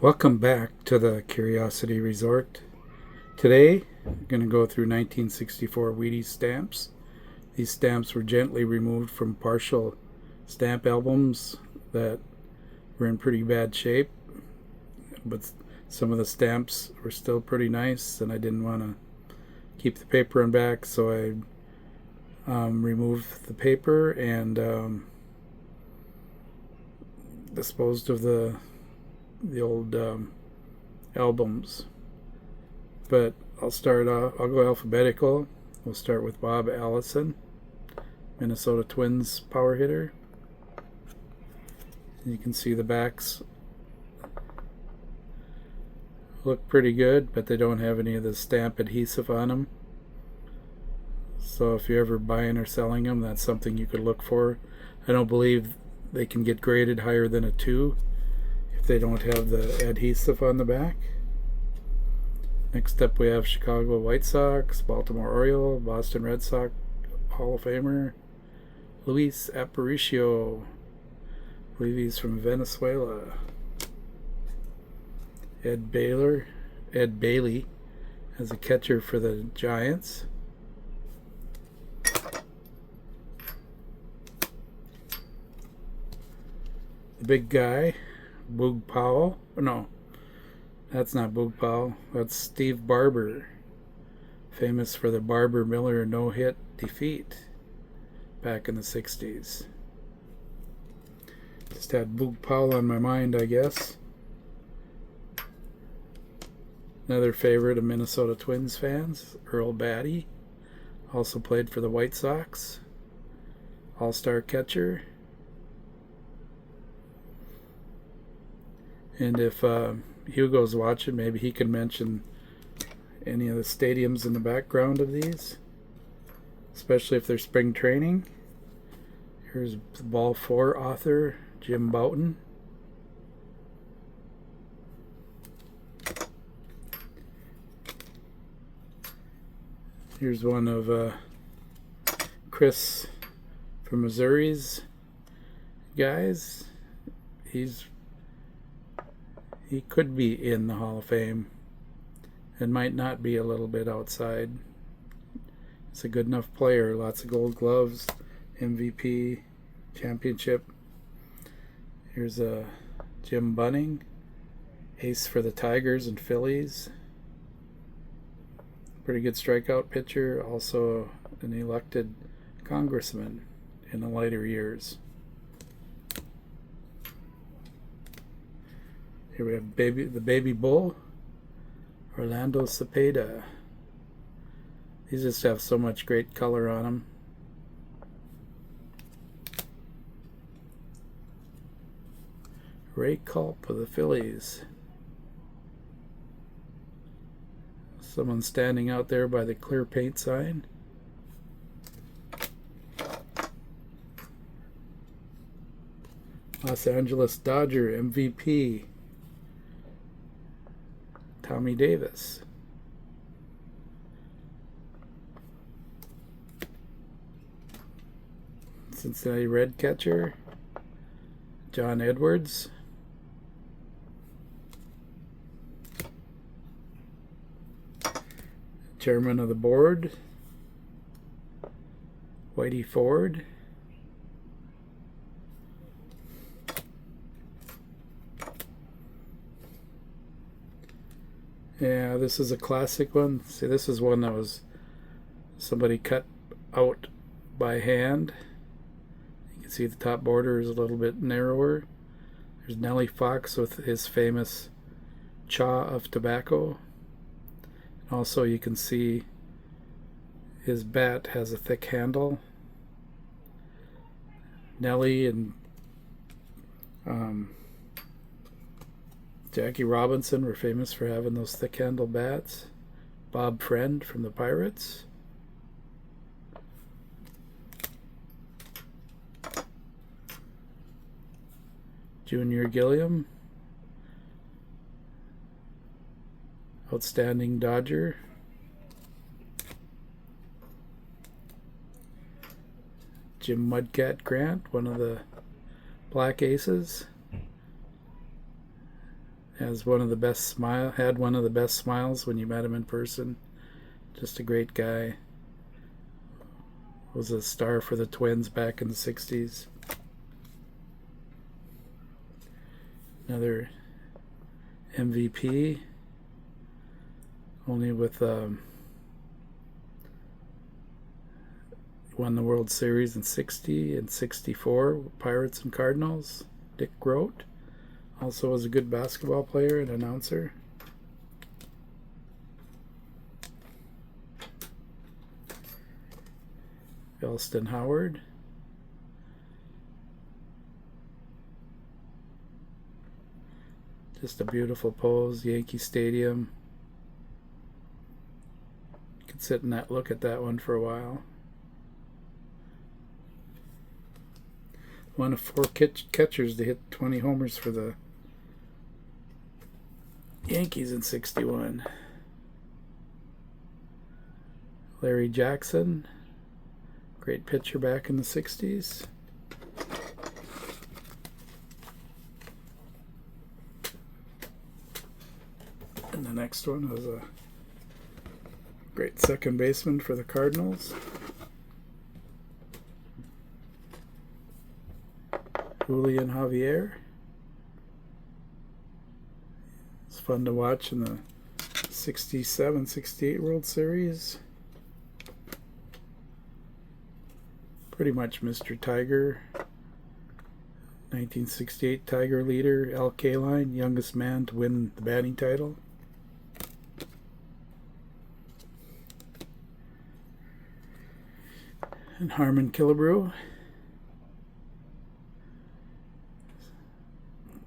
Welcome back to the Curiosity Resort. Today, I'm going to go through 1964 Wheaties stamps. These stamps were gently removed from partial stamp albums that were in pretty bad shape, but some of the stamps were still pretty nice, and I didn't want to keep the paper on back, so I removed the paper and disposed of the old albums. But I'll start off, I'll go alphabetical. We'll start with Bob Allison, Minnesota Twins power hitter. You can see the backs look pretty good, but they don't have any of the stamp adhesive on them. So if you're ever buying or selling them, that's something you could look for. I don't believe they can get graded higher than a 2 if they don't have the adhesive on the back. Next up we have Chicago White Sox, Baltimore Oriole, Boston Red Sox Hall of Famer, Luis Aparicio. I believe he's from Venezuela. Ed Bailey as a catcher for the Giants. The big guy, Boog Powell. No, that's not Boog Powell. That's Steve Barber, famous for the Barber Miller no-hit defeat back in the 60s. Just had Boog Powell on my mind, I guess. Another favorite of Minnesota Twins fans, Earl Batty, also played for the White Sox, all-star catcher. And if Hugo's watching, maybe he can mention any of the stadiums in the background of these, especially if they're spring training. Here's the Ball 4 author, Jim Bouton. Here's one of Chris from Missouri's guys. He could be in the Hall of Fame and might not be a little bit outside. He's a good enough player. Lots of gold gloves, MVP, championship. Here's a Jim Bunning, ace for the Tigers and Phillies. Pretty good strikeout pitcher. Also an elected congressman in the later years. Here we have the baby bull, Orlando Cepeda. These just have so much great color on them. Ray Culp of the Phillies. Someone standing out there by the clear paint sign. Los Angeles Dodger MVP, Tommy Davis. Cincinnati Red catcher, John Edwards. Chairman of the board, Whitey Ford. Yeah, this is a classic one. See, this is one that was somebody cut out by hand. You can see the top border is a little bit narrower. There's Nellie Fox with his famous chaw of tobacco. Also, you can see his bat has a thick handle. Nellie and Jackie Robinson were famous for having those thick handle bats. Bob Friend from the Pirates. Junior Gilliam, outstanding Dodger. Jim Mudcat Grant, one of the Black Aces. Had one of the best smiles when you met him in person. Just a great guy. Was a star for the Twins back in the 60s. Another MVP. Only with won the World Series in 60 and 64, Pirates and Cardinals. Dick Groat. Also was a good basketball player and announcer. Elston Howard. Just a beautiful pose. Yankee Stadium. Could sit and look at that one for a while. One of 4 catchers to hit 20 homers for the Yankees in 61. Larry Jackson. Great pitcher back in the 60s. And the next one was a great second baseman for the Cardinals. Julian Javier. It's fun to watch in the 67-68 World Series. Pretty much Mr. Tiger. 1968 Tiger leader, Al Kaline, youngest man to win the batting title. And Harmon Killebrew.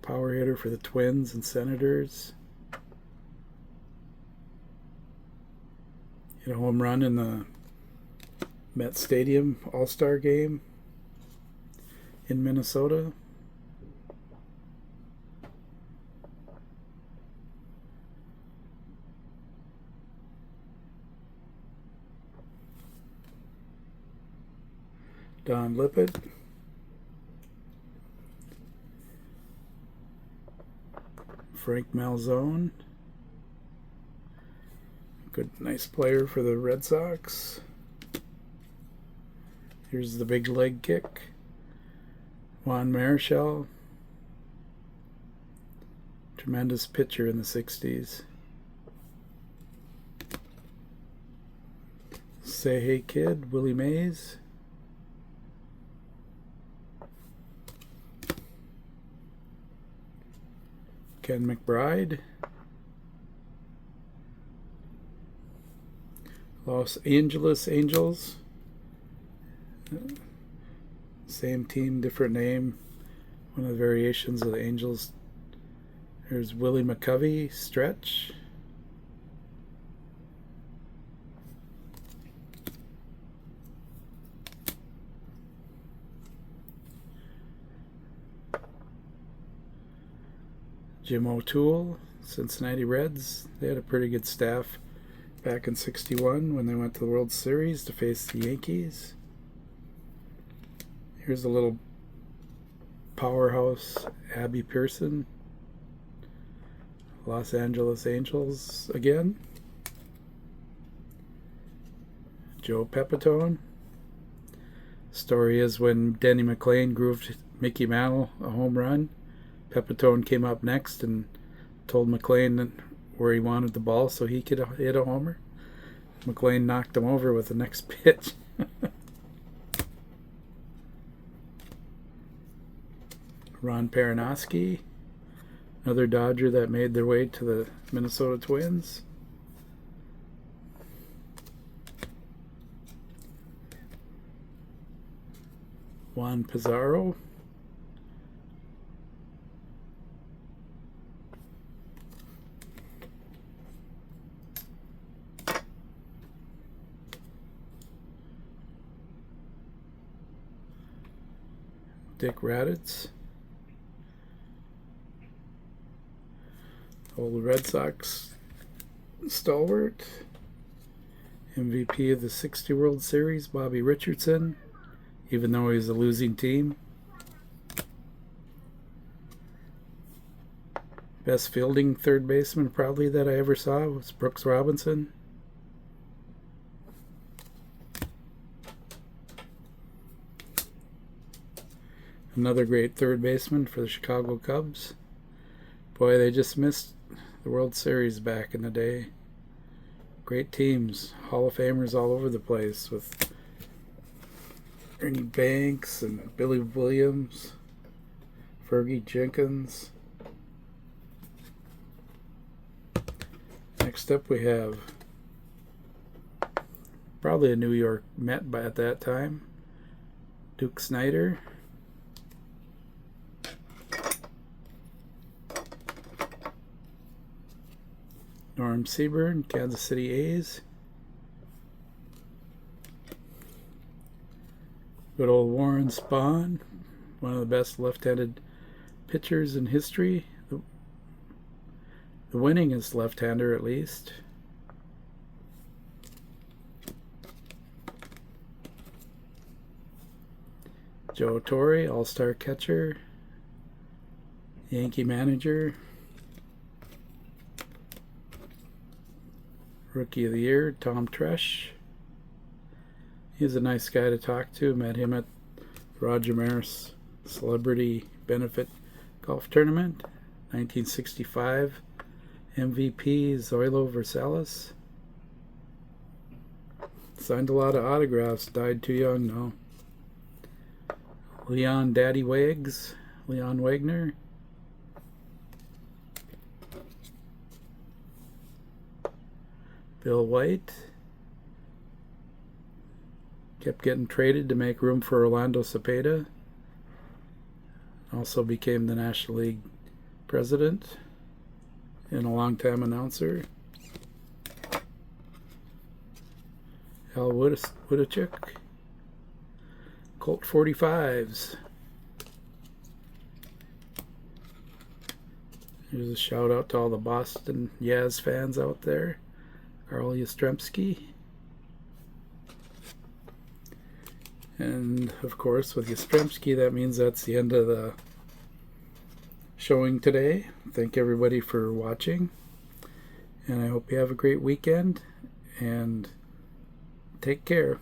Power hitter for the Twins and Senators. Hit a home run in the Met Stadium All-Star game in Minnesota. Don Lippett. Frank Malzone. Good, nice player for the Red Sox. Here's the big leg kick. Juan Marichal. Tremendous pitcher in the 60s. Say Hey Kid, Willie Mays. Ken McBride. Los Angeles Angels. Same team, different name. One of the variations of the Angels. There's Willie McCovey, stretch. Jim O'Toole, Cincinnati Reds. They had a pretty good staff back in 61 when they went to the World Series to face the Yankees. Here's a little powerhouse, Abby Pearson. Los Angeles Angels again. Joe Pepitone. Story is when Denny McLain grooved Mickey Mantle a home run, Pepitone came up next and told McLain where he wanted the ball so he could hit a homer. McLain knocked him over with the next pitch. Ron Perinoski, another Dodger that made their way to the Minnesota Twins. Juan Pizarro. Dick Raditz. Old Red Sox stalwart. MVP of the 60 World Series, Bobby Richardson, even though he was a losing team. Best fielding third baseman probably that I ever saw was Brooks Robinson. Another great third baseman for the Chicago Cubs. Boy, they just missed the World Series back in the day. Great teams, Hall of Famers all over the place with Ernie Banks and Billy Williams, Fergie Jenkins. Next up we have probably a New York Met by at that time, Duke Snider. Norm Seaburn, Kansas City A's. Good old Warren Spahn, one of the best left-handed pitchers in history. The winningest left-hander, at least. Joe Torre, all-star catcher, Yankee manager. Rookie of the Year, Tom Tresh. He's a nice guy to talk to. Met him at Roger Maris Celebrity Benefit Golf Tournament, 1965. MVP, Zoilo Versailles. Signed a lot of autographs, died too young, though. Leon Daddy Wags, Leon Wagner. Bill White. Kept getting traded to make room for Orlando Cepeda. Also became the National League president and a longtime announcer. Al Witachuk. Colt 45s. Here's a shout out to all the Boston Yaz fans out there. Carl Yastrzemski. And of course, with Yastrzemski, that means that's the end of the showing today. Thank everybody for watching, and I hope you have a great weekend, and take care.